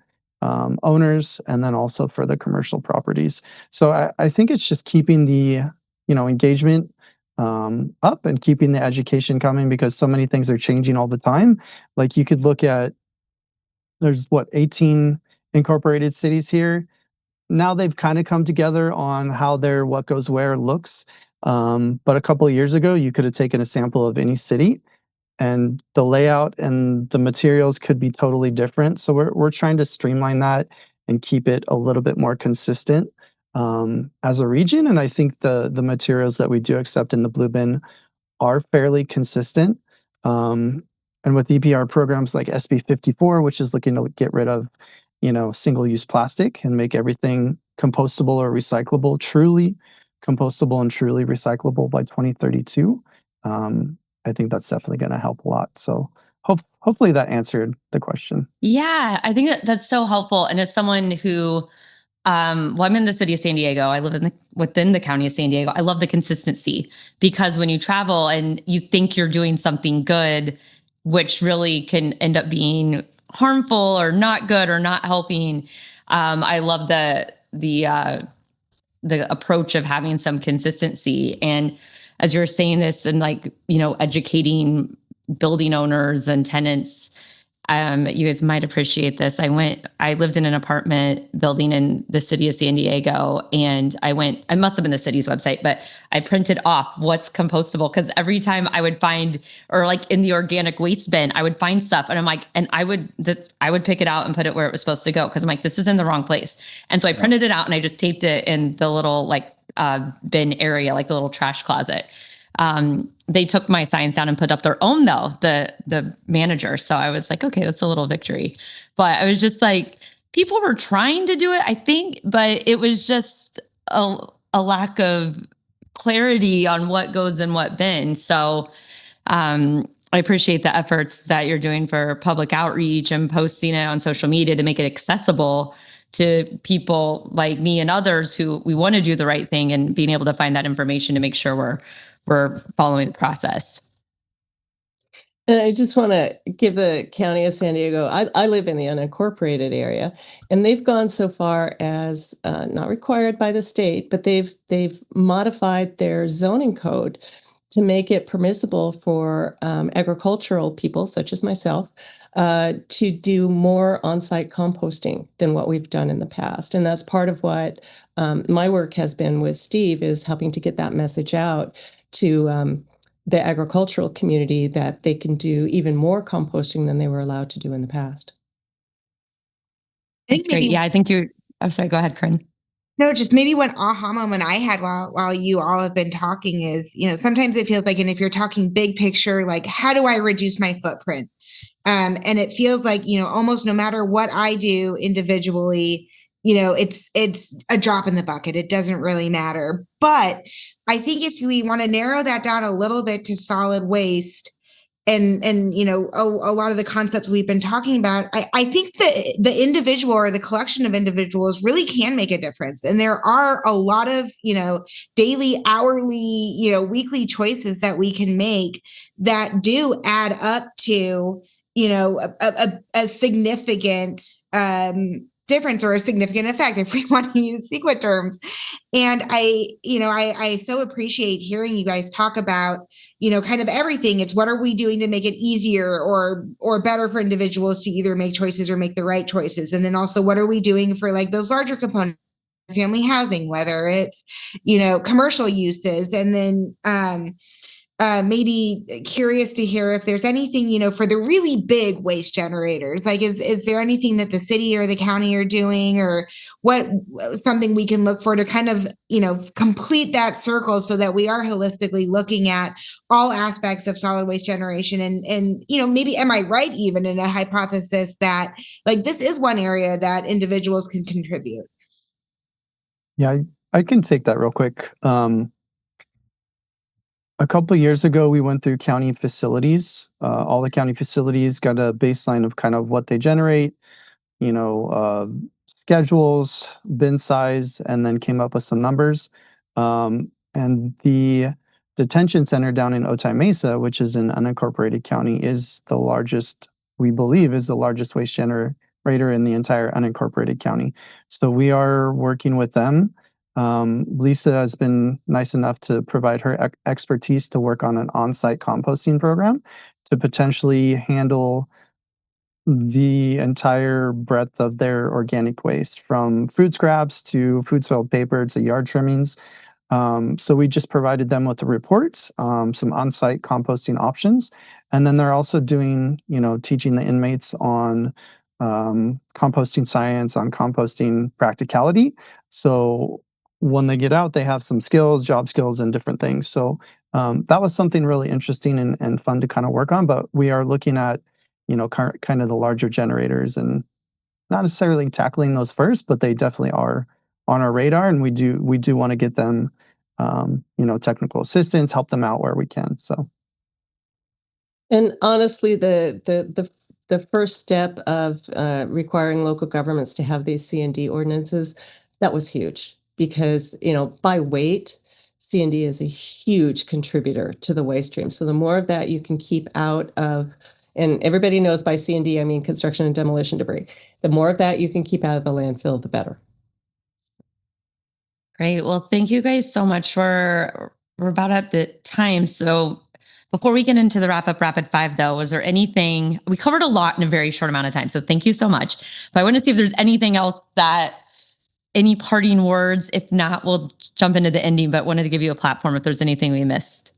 owners, and then also for the commercial properties. So I think it's just keeping the engagement up and keeping the education coming, because so many things are changing all the time. Like you could look at, there's 18 incorporated cities here. Now they've kind of come together on how their what goes where looks. But a couple of years ago, you could have taken a sample of any city and the layout and the materials could be totally different. So we're trying to streamline that and keep it a little bit more consistent as a region. And I think the materials that we do accept in the blue bin are fairly consistent. And with EPR programs like SB 54, which is looking to get rid of, single-use plastic and make everything compostable or recyclable, truly compostable and truly recyclable by 2032. I think that's definitely going to help a lot. So hopefully that answered the question. Yeah, I think that's so helpful. And as someone who, I'm in the city of San Diego. I live within the county of San Diego. I love the consistency, because when you travel and you think you're doing something good, which really can end up being harmful or not good or not helping. I love the approach of having some consistency. And as you're saying this and educating building owners and tenants, you guys might appreciate this. I lived in an apartment building in the city of San Diego, and I must have been the city's website, but I printed off what's compostable, because every time I would find, or in the organic waste bin, I would find stuff, and I'm like, and I would pick it out and put it where it was supposed to go, because I'm like, this is in the wrong place. And so I printed it out and I just taped it in the little bin area, like the little trash closet. They took my signs down and put up their own, though, the manager. So I was like, okay, that's a little victory. But I was just like, people were trying to do it, I think, but it was just a lack of clarity on what goes in what bin. So I appreciate the efforts that you're doing for public outreach and posting it on social media to make it accessible to people like me and others who we want to do the right thing, and being able to find that information to make sure we're following the process. And I just want to give the County of San Diego, I live in the unincorporated area, and they've gone so far as not required by the state, but they've modified their zoning code to make it permissible for agricultural people, such as myself, to do more on-site composting than what we've done in the past. And that's part of what my work has been with Steve, is helping to get that message out to the agricultural community that they can do even more composting than they were allowed to do in the past. That's great. Yeah, I think I'm sorry, go ahead, Corinne. No, just maybe one aha moment I had while you all have been talking is, sometimes it feels like, and if you're talking big picture, like, how do I reduce my footprint? And it feels like, almost no matter what I do individually, it's a drop in the bucket. It doesn't really matter. But I think if we want to narrow that down a little bit to solid waste, and a lot of the concepts we've been talking about, I think that the individual or the collection of individuals really can make a difference. And there are a lot of daily, hourly, weekly choices that we can make that do add up to a significant difference or a significant effect, if we want to use CEQA terms. And I so appreciate hearing you guys talk about, kind of everything. It's what are we doing to make it easier or better for individuals to either make choices or make the right choices? And then also, what are we doing for like those larger components, family housing, whether it's, commercial uses? And then maybe curious to hear if there's anything, for the really big waste generators, like is there anything that the city or the county are doing, or something we can look for to kind of, complete that circle so that we are holistically looking at all aspects of solid waste generation? And maybe am I right even in a hypothesis that like this is one area that individuals can contribute? Yeah, I can take that real quick. A couple of years ago, we went through county facilities. All the county facilities got a baseline of kind of what they generate, schedules, bin size, and then came up with some numbers. And the detention center down in Otay Mesa, which is an unincorporated county, is the largest, we believe, is the largest waste generator in the entire unincorporated county. So we are working with them. Lisa has been nice enough to provide her expertise to work on an on-site composting program to potentially handle the entire breadth of their organic waste, from food scraps to food soil paper to yard trimmings. So we just provided them with a report, some on-site composting options, and then they're also doing, teaching the inmates on composting science, on composting practicality. So when they get out, they have some skills, job skills, and different things. So that was something really interesting and fun to kind of work on. But we are looking at, kind of the larger generators and not necessarily tackling those first, but they definitely are on our radar, and we do want to get them, technical assistance, help them out where we can. So, and honestly, the first step of requiring local governments to have these C&D ordinances, that was huge, because by weight, C&D is a huge contributor to the waste stream. So the more of that you can keep out of, and everybody knows by C&D I mean construction and demolition debris, the more of that you can keep out of the landfill, the better. Great. Well, thank you guys so much. We're about at the time. So before we get into the wrap up rapid fire, though, was there anything, we covered a lot in a very short amount of time. So thank you so much. But I want to see if there's anything else any parting words. If not, we'll jump into the ending, but wanted to give you a platform if there's anything we missed.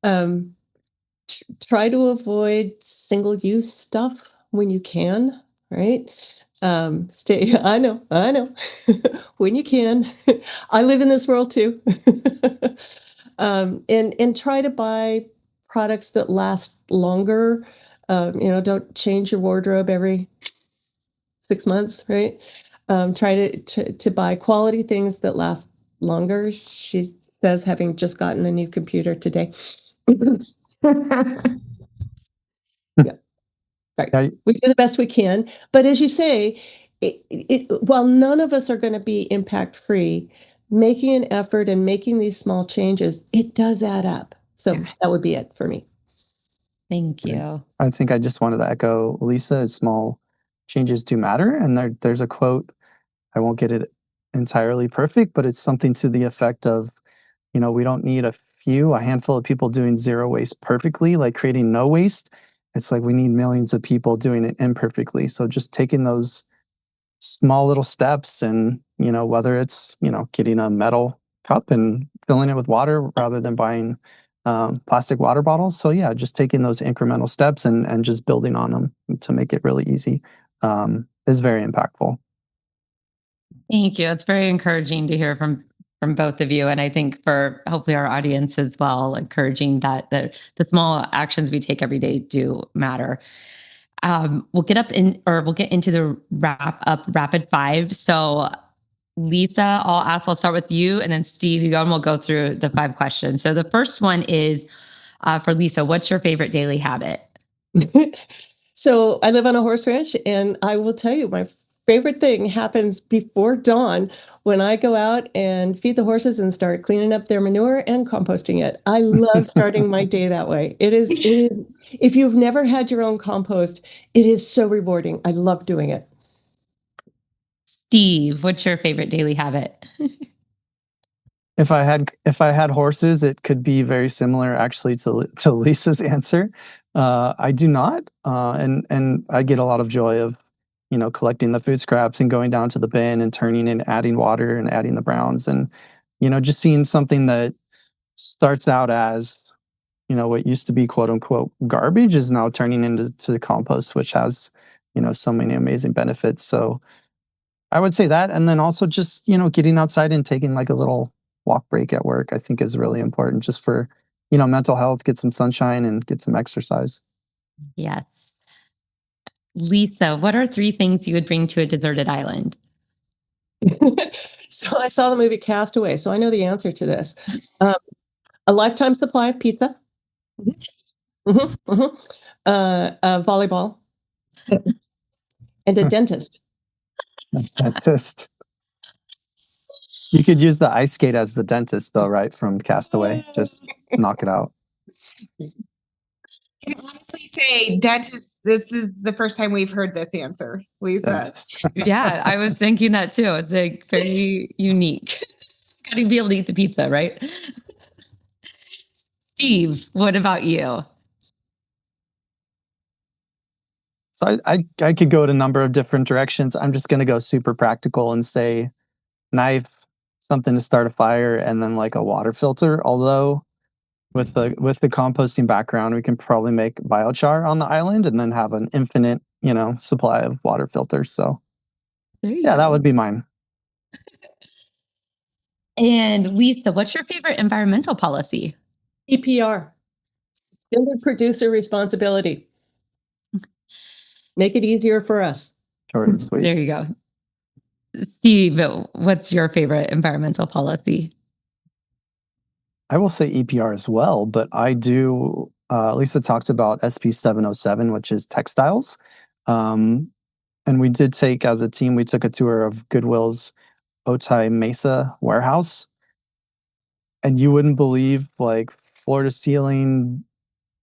Try to avoid single use stuff when you can, right? I know, when you can. I live in this world too. And try to buy products that last longer. Don't change your wardrobe every 6 months, right? Try to buy quality things that last longer. She says, having just gotten a new computer today. Yeah. Right. We do the best we can. But as you say, while none of us are going to be impact free, making an effort and making these small changes, it does add up. So that would be it for me. Thank you. I think I just wanted to echo Lisa, small changes do matter. And there's a quote, I won't get it entirely perfect, but it's something to the effect of, we don't need a handful of people doing zero waste perfectly, like creating no waste. It's like we need millions of people doing it imperfectly. So just taking those small little steps and, whether it's, getting a metal cup and filling it with water rather than buying plastic water bottles. So yeah, just taking those incremental steps and just building on them to make it really easy is very impactful. Thank you. It's very encouraging to hear from both of you, and I think for hopefully our audience as well, encouraging that the small actions we take every day do matter. We'll we'll get into the wrap up rapid five. So Lisa, I'll start with you, and then Steve, you go, and we'll go through the 5 questions. So the first one is for Lisa. What's your favorite daily habit? So I live on a horse ranch, and I will tell you, my favorite thing happens before dawn when I go out and feed the horses and start cleaning up their manure and composting it. I love starting my day that way. It is, if you've never had your own compost, it is so rewarding. I love doing it. Steve, what's your favorite daily habit? If I had horses, it could be very similar actually to Lisa's answer. I do not, and I get a lot of joy of collecting the food scraps and going down to the bin and turning and adding water and adding the browns and just seeing something that starts out as what used to be quote unquote garbage is now turning into the compost, which has so many amazing benefits. So I would say that, and then also just getting outside and taking like a little walk break at work, I think is really important just for mental health, get some sunshine and get some exercise. Yes. Lisa, what are 3 things you would bring to a deserted island? So I saw the movie Castaway, so I know the answer to this. A lifetime supply of pizza, a volleyball, and a dentist. That's just you could use the ice skate as the dentist though, right? From Castaway. Just knock it out. I can honestly say dentist. This is the first time we've heard this answer, Lisa. Dentist. Yeah, I was thinking that too. It's like very unique. Got to be able to eat the pizza, right? Steve, what about you? So I could go in a number of different directions. I'm just gonna go super practical and say knife, something to start a fire, and then like a water filter. Although with the composting background, we can probably make biochar on the island and then have an infinite, supply of water filters. So There you yeah, go. that would be mine. And Lisa, what's your favorite environmental policy? EPR, extended producer responsibility. Make it easier for us. Short and sweet. There you go. Steve, what's your favorite environmental policy? I will say EPR as well, but I do. Lisa talked about SB 707, which is textiles. And we did take, as a team, we took a tour of Goodwill's Otay Mesa warehouse. And you wouldn't believe, like, floor to ceiling,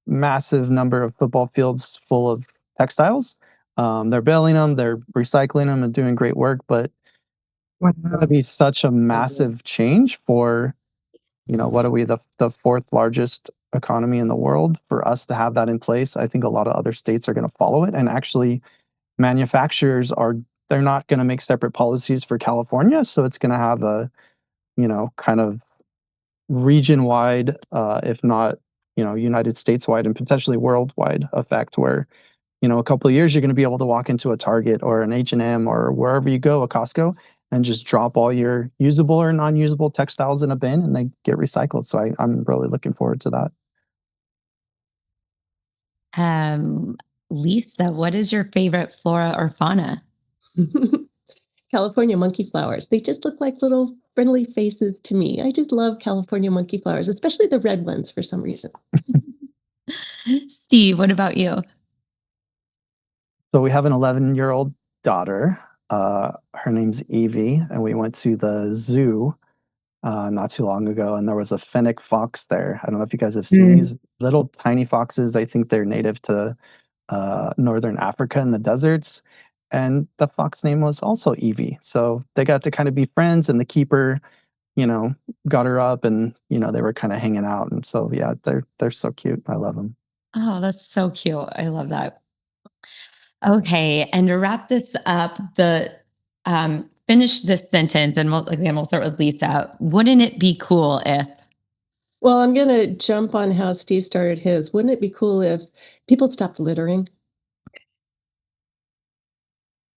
massive number of football fields full of textiles. They're baling them, they're recycling them and doing great work, but it's going to be such a massive change for, what are we, the 4th largest economy in the world? For us to have that in place, I think a lot of other states are going to follow it. And actually, manufacturers they're not going to make separate policies for California. So it's going to have a, kind of region wide, if not, United States wide and potentially worldwide effect where, a couple of years, you're going to be able to walk into a Target or an H&M or wherever you go, a Costco, and just drop all your usable or non-usable textiles in a bin and they get recycled. So I'm really looking forward to that. Lisa, what is your favorite flora or fauna? California monkey flowers. They just look like little friendly faces to me. I just love California monkey flowers, especially the red ones for some reason. Steve, what about you? So we have an 11-year-old daughter. Her name's Evie, and we went to the zoo not too long ago, and there was a fennec fox there. I don't know if you guys have seen these little tiny foxes. I think they're native to northern Africa in the deserts, and the fox name was also Evie. So they got to kind of be friends, and the keeper, got her up, and they were kind of hanging out. And so yeah, they're so cute. I love them. Oh, that's so cute. I love that. Okay, and to wrap this up, finish this sentence, and we'll start with Lisa. Wouldn't it be cool if? Well, I'm going to jump on how Steve started his. Wouldn't it be cool if people stopped littering?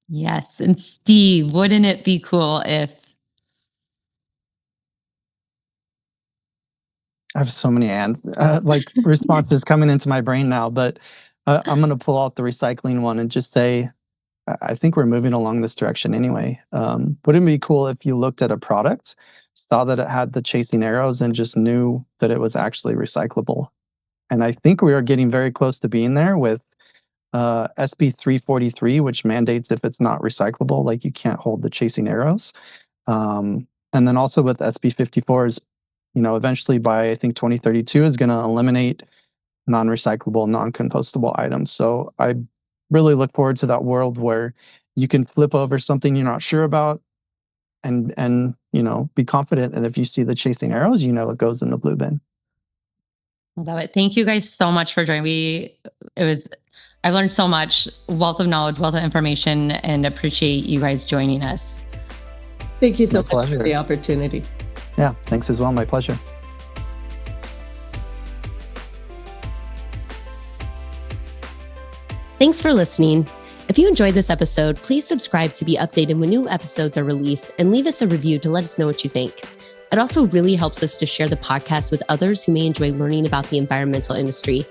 Yes, and Steve, wouldn't it be cool if? I have so many responses coming into my brain now, but I'm going to pull out the recycling one and just say, I think we're moving along this direction anyway. Wouldn't it be cool if you looked at a product, saw that it had the chasing arrows, and just knew that it was actually recyclable? And I think we are getting very close to being there with SB 343, which mandates if it's not recyclable, like you can't hold the chasing arrows. And then also with SB 54s, eventually by I think 2032 is going to eliminate non-recyclable, non-compostable items. So I really look forward to that world where you can flip over something you're not sure about and be confident. And if you see the chasing arrows, it goes in the blue bin. Love it. Thank you guys so much for joining me. I learned so much, wealth of knowledge, wealth of information, and appreciate you guys joining us. Thank you so much for the opportunity. Yeah, thanks as well. My pleasure. Thanks for listening. If you enjoyed this episode, please subscribe to be updated when new episodes are released, and leave us a review to let us know what you think. It also really helps us to share the podcast with others who may enjoy learning about the environmental industry.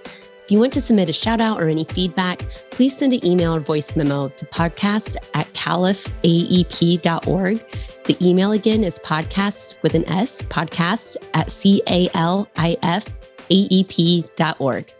If you want to submit a shout out or any feedback, please send an email or voice memo to podcast@califaep.org. The email again is podcast with an S, podcast@califaep.org.